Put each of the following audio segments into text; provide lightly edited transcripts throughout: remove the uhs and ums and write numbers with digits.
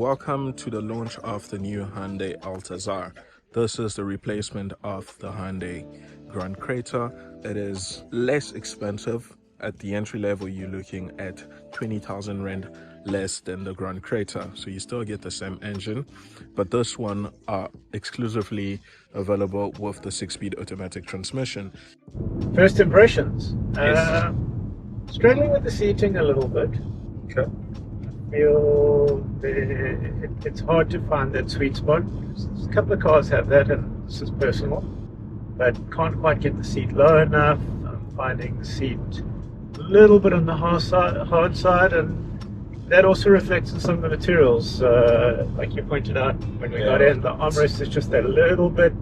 Welcome to the launch of the new Hyundai Altazar. This is the replacement of the Hyundai Grand Creta. It is less expensive. At the entry level, you're looking at 20,000 Rand less than the Grand Creta. So you still get the same engine, but this one are exclusively available with the 6-speed automatic transmission. First impressions. Yes. Struggling with the seating a little bit. Okay. Feel it's hard to find that sweet spot. A couple of cars have that, and this is personal, but can't quite get the seat low enough. I'm finding the seat a little bit on the hard side, and that also reflects in some of the materials. Like you pointed out when we got in, the armrest is just a little bit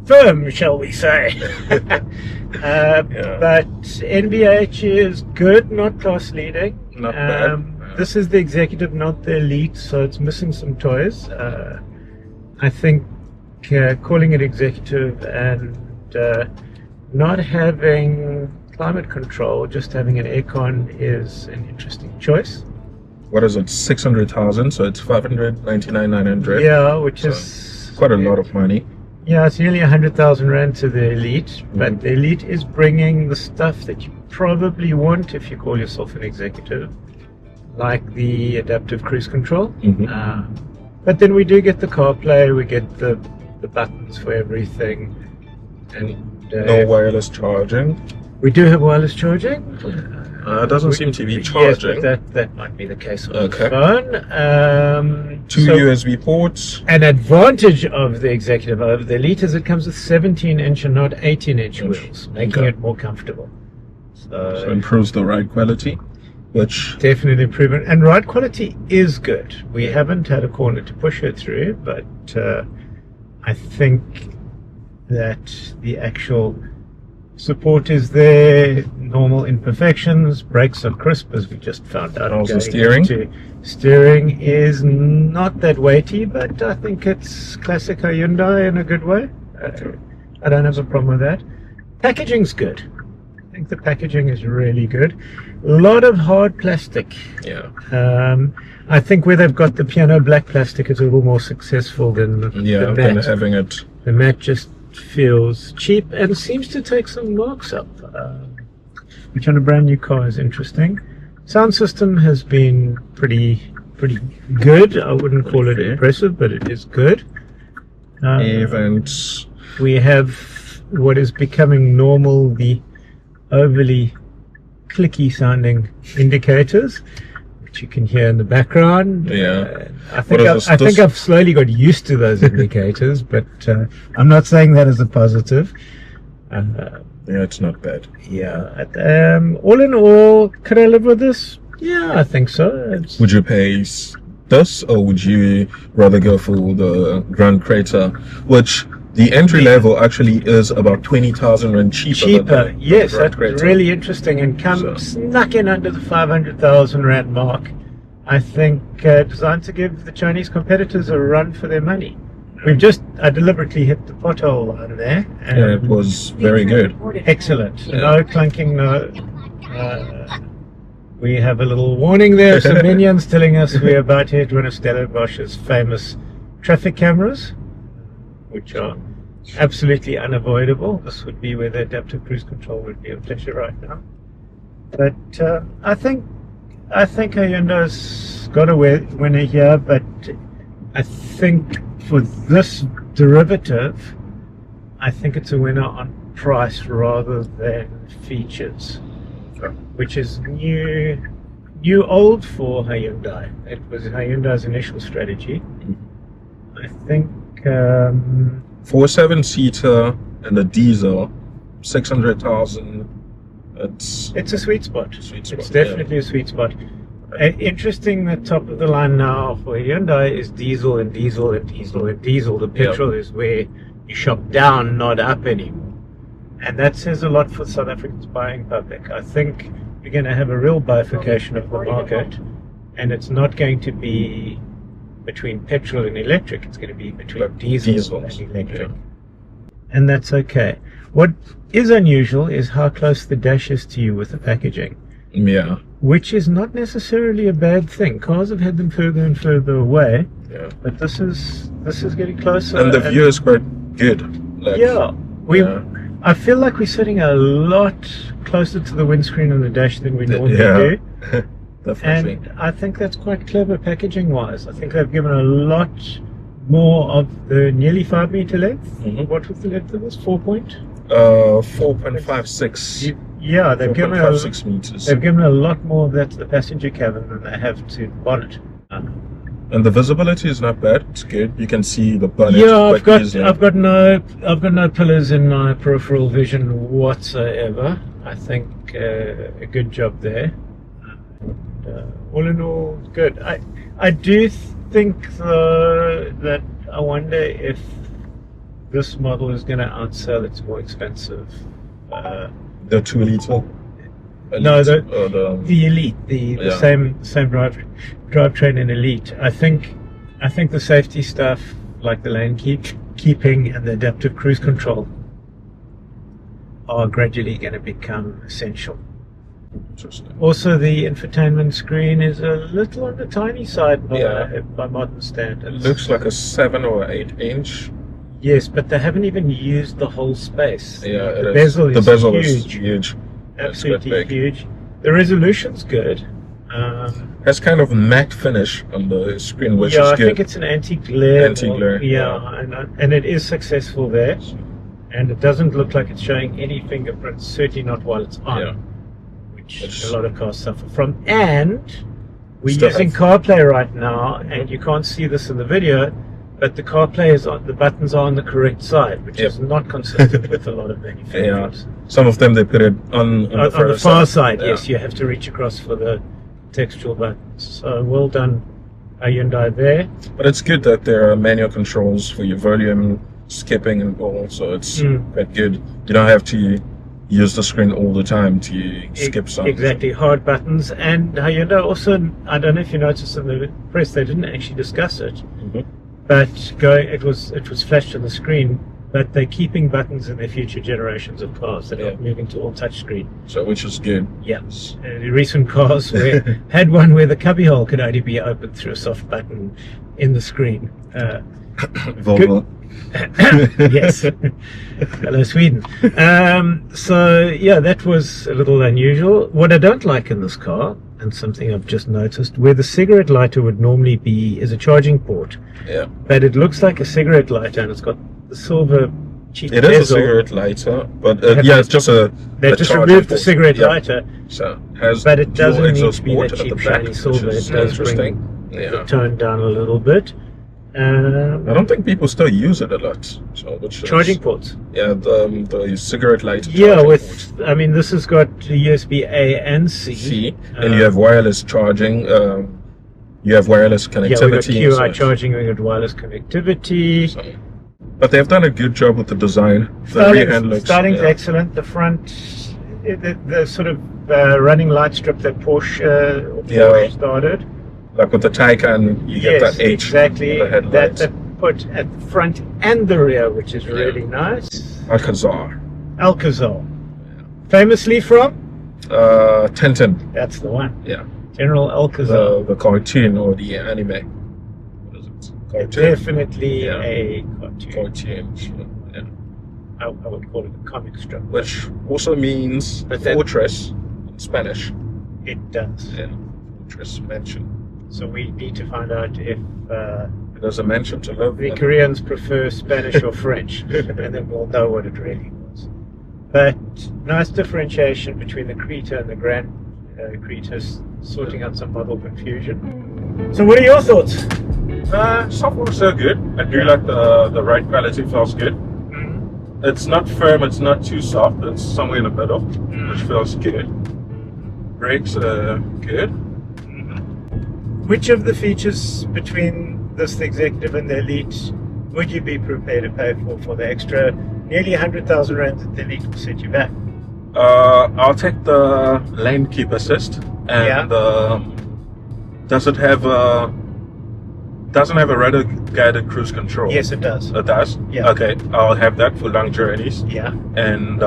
firm, shall we say. But NVH is good, not class leading. Not bad. This is the executive, not the elite, so it's missing some toys. I think calling it executive and not having climate control, just having an aircon is an interesting choice. What is it? 600,000, so it's 599,900. Yeah, which is quite a lot of money. Yeah, it's nearly 100,000 Rand to the elite, but the elite is bringing the stuff that you probably want if you call yourself an executive, like the adaptive cruise control. But then we do get the CarPlay, we get the buttons for everything, and no wireless charging. We do have wireless charging. It doesn't seem to be charging. Yes, that might be the case on the phone. Two USB ports. An advantage of the executive over the elite is it comes with 17-inch and not 18-inch wheels, making it more comfortable. So improves the ride quality, which definitely improvement. And ride quality is good. We haven't had a corner to push it through, but I think that the actual support is there, normal imperfections, brakes are crisp as we just found out. Also steering is not that weighty, but I think it's classic Hyundai in a good way. I don't have a problem with that. Packaging's good. I think the packaging is really good. A lot of hard plastic. Yeah. I think where they've got the piano black plastic is a little more successful than the matte. Having it. The matte just feels cheap and seems to take some marks up, which on a brand new car is interesting. Sound system has been pretty good. I wouldn't call it impressive, but it is good. Events. We have what is becoming normal, the overly clicky sounding indicators, which you can hear in the background. I think I've slowly got used to those indicators, but I'm not saying that as a positive. It's not bad. All in all, could I live with this? Yeah, I think so. Would you pay this, or would you rather go for the Grand Creta, which the entry level actually is about 20,000 Rand cheaper. Yes, that's really interesting, and snuck in under the 500,000 Rand mark. I think designed to give the Chinese competitors a run for their money. I deliberately hit the pothole line there. And it was very good. Excellent. No clunking, no. We have a little warning there. Some minions telling us we're about to hit one of Stellenbosch's famous traffic cameras, which are absolutely unavoidable. This would be where the adaptive cruise control would be a pleasure right now. But I think Hyundai's got a winner here, but I think for this derivative, I think it's a winner on price rather than features, which is new old for Hyundai. It was Hyundai's initial strategy. I think for a 7-seater and a diesel, 600,000. It's a sweet spot. It's definitely a sweet spot. Interesting that top of the line now for Hyundai is diesel and diesel and diesel and diesel. The petrol is where you shop down, not up anymore. And that says a lot for South Africa's buying public. I think you're going to have a real bifurcation of the market, and it's not going to be between petrol and electric. It's going to be between diesel and electric. And that's okay. What is unusual is how close the dash is to you with the packaging. Yeah. which is not necessarily a bad thing. Cars have had them further and further away, Yeah. but this is getting closer. And the view is quite good. Like, Yeah, yeah. I feel like we're sitting a lot closer to the windscreen on the dash than we normally do. Definitely. And I think that's quite clever packaging wise. I think they've given a lot more of the nearly 5 meter length. Mhm. What was the length of this? 4.56. Yeah, they've given 4.56 meters. they've given a lot more of that to the passenger cabin than they have to the bonnet. And the visibility is not bad. It's good. You can see the bonnet. Yeah, quite easily. I've got no pillars in my peripheral vision whatsoever. I think a good job there. All in all, good. I do think though that I wonder if this model is going to outsell its more expensive. The 2 liter. No, the Elite, the Yeah. same drivetrain in Elite. I think the safety stuff like the lane keeping and the adaptive cruise control are gradually going to become essential. Interesting. Also, the infotainment screen is a little on the tiny side Yeah. by modern It standards. looks like a 7 or 8 inch. Yes, but they haven't even used the whole space. Yeah, the it bezel is. is The bezel huge, is huge. absolutely It's quite big. huge. The resolution's good. Has kind of matte finish on the screen, which Yeah, is I good. think it's an anti-glare. Anti-glare, Yeah, and it is successful there. And it doesn't look like it's showing any fingerprints, certainly not while it's on, Yeah. which It's- a lot of cars suffer from. And we're Still using have- CarPlay right now, and you can't see this in the video, but the CarPlay is on, the buttons are on the correct side, which Yep. is not consistent with a lot of manufacturers. Some of them they put it on the On the far side, Yeah. yes, you have to reach across for the textual buttons. So well done, Hyundai there. But it's good that there are manual controls for your volume, skipping, and all. So it's quite good. You don't have to use the screen all the time to skip songs. Exactly, hard buttons. And Hyundai also, I don't know if you noticed in the press, they didn't actually discuss it, Mhm. but it was flashed on the screen. But they're keeping buttons in their future generations of cars. They're not moving to all touchscame. So which is good. Yeah. The recent cars had one where the cubbyhole could only be opened through a soft button in the screen. Volvo. Yes. Hello, Sweden. So, yeah, that was a little unusual. What I don't like in this car, and something I've just noticed, where the cigarette lighter would normally be is a charging port. Yeah. But it looks like a cigarette lighter, and it's got the silver cheap It is a bezel. cigarette lighter, but Have yeah, they- it's just a. They a just charging removed the port. cigarette Yeah. lighter, So has but it dual doesn't need exhaust to be port that at the cheap back, shiny silver. which is It does interesting. bring Yeah. the tone down a little bit. I don't think people still use it a lot. So which is, Charging ports. Yeah, the cigarette lighter. Yeah, charging with port. I mean, this has got USB A and C. C, and you have wireless charging. You have wireless Yeah, we've got connectivity. QI charging, we've got wireless connectivity. But they've done a good job with the design. The rear end looks. Starting's yeah. excellent. The front, the sort of running light strip that Porsche started. Like with the Taycan, you get that H. exactly. on the headlights. That put at the front and the rear, which is really nice. Alcazar. Alcazar, famously from. Tintin. That's the one. Yeah. General Alcazar. The cartoon or the anime. What is it? Cartoon. Definitely Yeah. a cartoon. Cartoon. So, yeah. I would call it a comic strip. Which also means But that- fortress in Spanish. It does. Yeah. Fortress mansion. So we need to find out if There's a mansion to live the in. Koreans prefer Spanish or French, and then we'll know what it really was. But nice differentiation between the Creta and the Grand Creta, sorting out some model confusion. So what are your thoughts? So far so good. I do like the ride quality, feels good. It's not firm, it's not too soft, it's somewhere in the middle, which feels good. Brakes are good. Which of the features between this, the Executive and the Elite, would you be prepared to pay for the extra nearly 100,000 rand that the Elite will set you back? I'll take the lane keep assist, and does it have doesn't have a radar guided cruise control? Yes, it does. It does? Yeah. Okay, I'll have that for long journeys. Yeah. And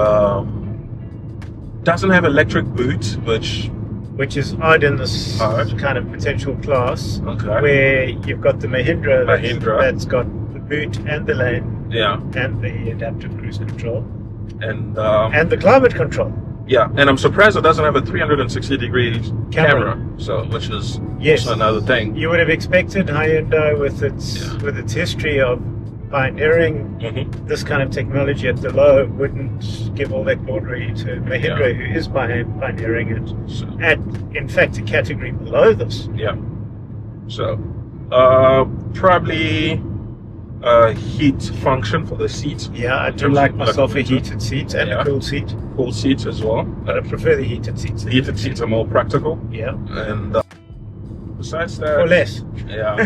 doesn't have electric boot, which which is odd in this Odd. kind of potential class, Okay. where you've got the Mahindra, Mahindra. that's got the boot and the lane Yeah. and the adaptive cruise control And and the climate control. yeah, and I'm surprised it doesn't have a 360-degree camera. So, which is Yes. also another thing. You would have expected Hyundai with its history of pioneering Mm-hmm. this kind of technology at the low wouldn't give all that glory to Mahindra, Yeah. who is pioneering it So, at, in fact, a category below this. yeah. So, probably heat function for the seats. Yeah, I do terms like of myself a like- heated seat and Yeah. a cool seat, Cool seats as well. but I prefer the heated seats. The heated seats are more practical. Yeah, And besides that, or less. yeah,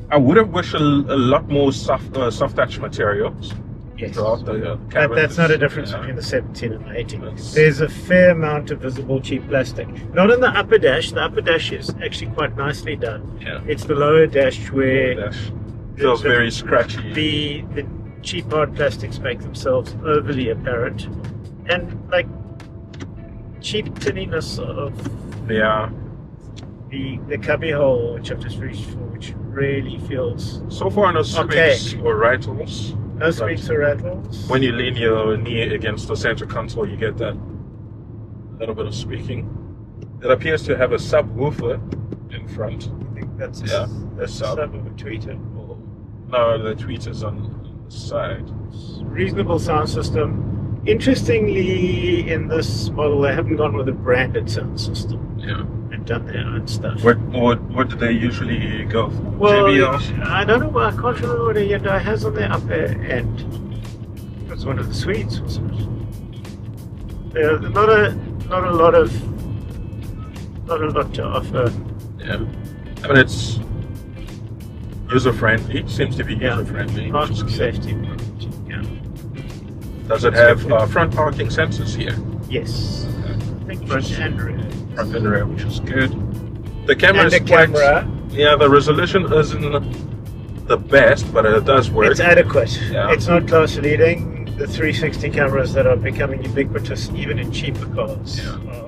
I would have wished a lot more soft touch materials Yes. throughout the But cabin. that's not a difference Yeah. between the 17 and the 18. That's- There's a fair amount of visible cheap plastic. Not in the upper dash. The upper dash is actually quite nicely done. Yeah. It's the lower dash where Dash feels very scratchy. the cheap hard plastics make themselves overly apparent. And like cheap tinniness of Yeah. the cubby hole, which I've just reached for, which really feels So far, no squeaks Okay. or rattles. no squeaks or rattles. When you lean your knee against the center console, you get that little bit of squeaking. It appears to have a subwoofer in front. I think that's That's sub of a tweeter. No, the tweeter's on the side. Reasonable sound system. Interestingly, in this model, they haven't gone with a branded sound system Yeah. and done their own stuff. What do they usually go for? Well, JBLs? I don't know. I can't remember what a Hyundai has on their upper end. It's one of the Swedes, wasn't it? Yeah, not a lot to offer. Yeah. I mean, it's user friendly. Seems to be Yeah. user friendly. Parking safety. Yeah. Does it have front parking sensors here? Yes. I think front and rear. Front and rear, which is good. The camera And is the quite. camera. Yeah, the resolution isn't the best, but it does work. It's adequate. Yeah. It's not class leading. The 360 cameras that are becoming ubiquitous, even in cheaper cars, Yeah.